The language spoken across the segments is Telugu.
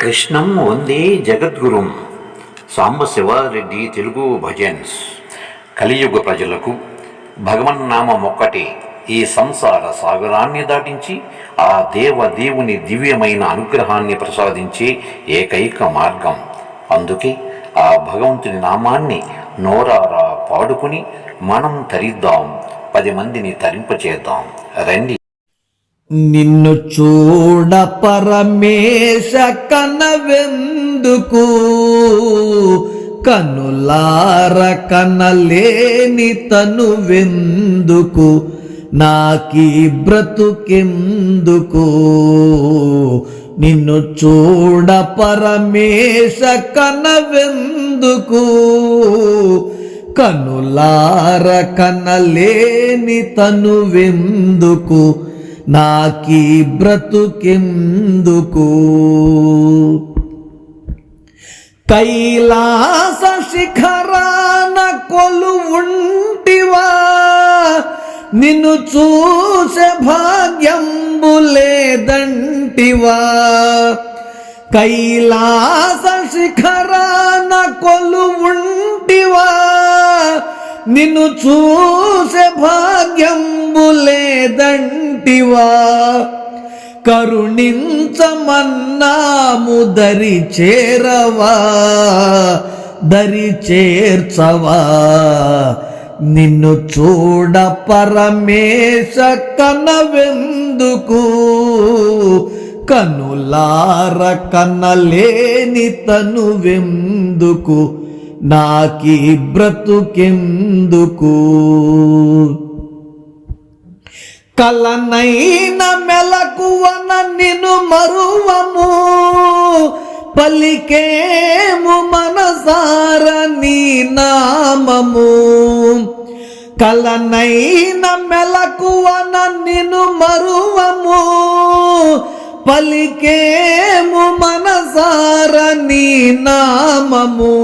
కృష్ణం వందే జగద్గురుం. సాంబశివారెడ్డి తెలుగు భజన్స్. కలియుగ ప్రజలకు భగవన్నామం ఒక్కటే ఈ సంసార సాగరాన్ని దాటించి ఆ దేవుని దివ్యమైన అనుగ్రహాన్ని ప్రసాదించే ఏకైక మార్గం. అందుకే ఆ భగవంతుని నామాన్ని నోరారా పాడుకుని మనం తరిద్దాం, 10 మందిని తరింపచేద్దాం. రండి. నిన్ను చూడ పరమేశ కనవెందుకు, కనులార కనలేని తనువెందుకు, నాకీ బ్రతుకెందుకు. నిన్ను చూడ పరమేశ కనవెందుకు, కనులార కనలేని తనువెందుకు, నాకీ బ్రతుకెందుకు. కైలాస శిఖరాన కొలువుంటివా, నిన్ను చూసే భాగ్యంబు లేదంటివా. కైలాస శిఖరాన కొలువుంటివా, నిన్ను చూసే భాగ్యంబు లేదంటివా. కరుణించమన్నాము దరి చేరవా, దరి చేర్చవా. నిన్ను చూడ పరమేశ కనవెందుకు, కనులార కనలేని తనువెందుకు, నాకీ బ్రతుకెందుకు. కలనైన మెలకువన నిన్ను మరువము, పలికేము మనసార నీ నామము. కలనైన మెలకువన నిన్ను మరువము, పలికేము మనసార నీ నామము.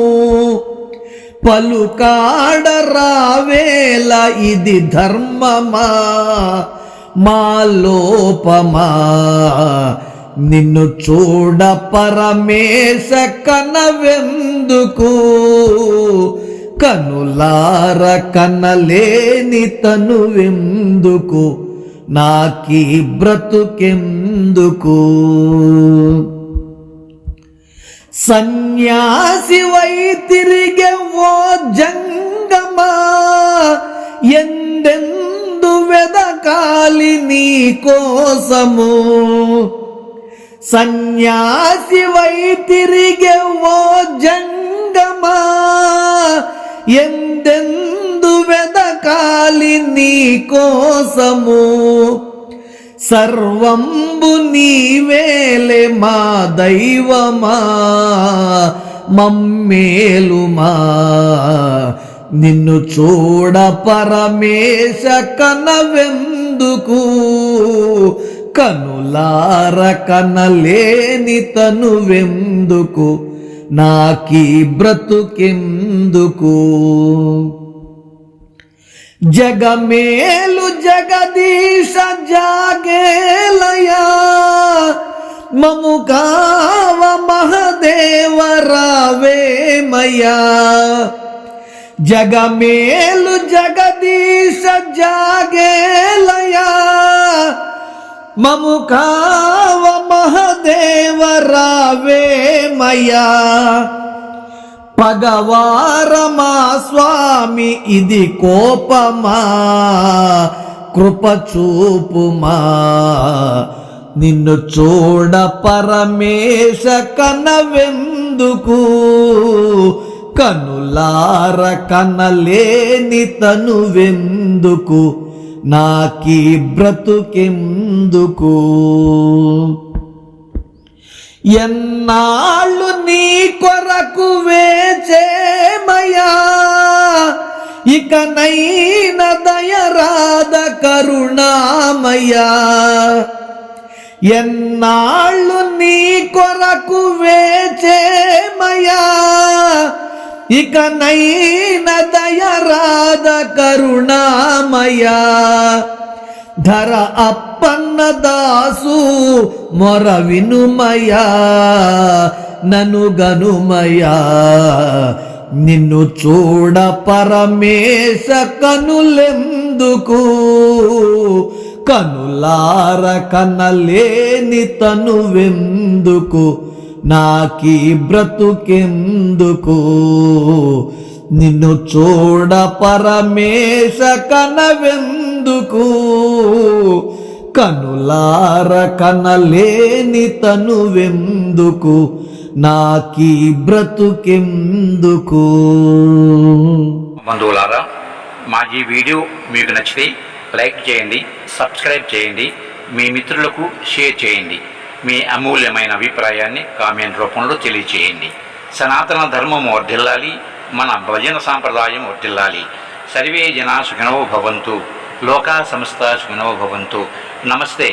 పలుకాడ రావేల ఇది ధర్మమా, మా లోపమా. నిన్ను చూడ పరమేశ కనవెందుకు, కనులార కనలేని తనువెందుకు, నాకీ బ్రతుకెందుకు. సన్యాసివై తిరిగెవో జంగమా, ఎందెందు వెదకాలి నీ కోసము. సన్యాసివై తిరిగెవో జంగమా, ఎందెందు వెదకాలి నీ కోసము. సర్వంబు నీవేలే మా దైవమా, మమ్మేలుమా. నిన్ను చూడ పరమేశ కనవెందుకు, కనులార కనలేని తనువెందుకు, నాకీ బ్రతుకెందుకు. జగమేలు జగదీశ జాగేలయా, మము కావ మహదేవ రావేమయా. జగమేలు జగదీశ జాగేలయా, మము కావ మహదేవ రావేమయా. పగవారమా స్వామి ఇది కోపమా, కృప చూపుమా. నిన్ను చూడ పరమేశ కనవెందుకు, కనులార కనలేని తనువెందుకు, నాకీ బ్రతుకెందుకు. ఎన్నాళ్ళు నీ కొరకు వేచేమయా, ఇకనైన దయరాధ కరుణామయా. ఎన్నాళ్ళు నీ కొరకు వేచేమయా, ఇకనైన దయరాధ కరుణామయా. ధర అప్పన్నదాసు మొర వినుమయా నను గనుమయా నిన్ను చూడ పరమేశ కనులెందుకు కనులార కనలేని తనువెందుకు నాకీ బ్రతుకెందుకు నిన్ను చూడ పరమేశ కనవెందుకు కనులార కనలేని తనువెందుకు నాకీ బ్రతుకెందుకు. బంధువులారా, మా ఈ వీడియో మీకు నచ్చితే లైక్ చేయండి, సబ్స్క్రైబ్ చేయండి, మీ మిత్రులకు షేర్ చేయండి. మీ అమూల్యమైన అభిప్రాయాన్ని కామెంట్ రూపంలో తెలియచేయండి. సనాతన ధర్మం వర్ధిల్లాలి, మన భజన సాంప్రదాయం వర్ధిల్లాలి. సర్వే జనా సుఖినో భవంతు, లోకా సమస్త సుఖినో భవంతు. నమస్తే.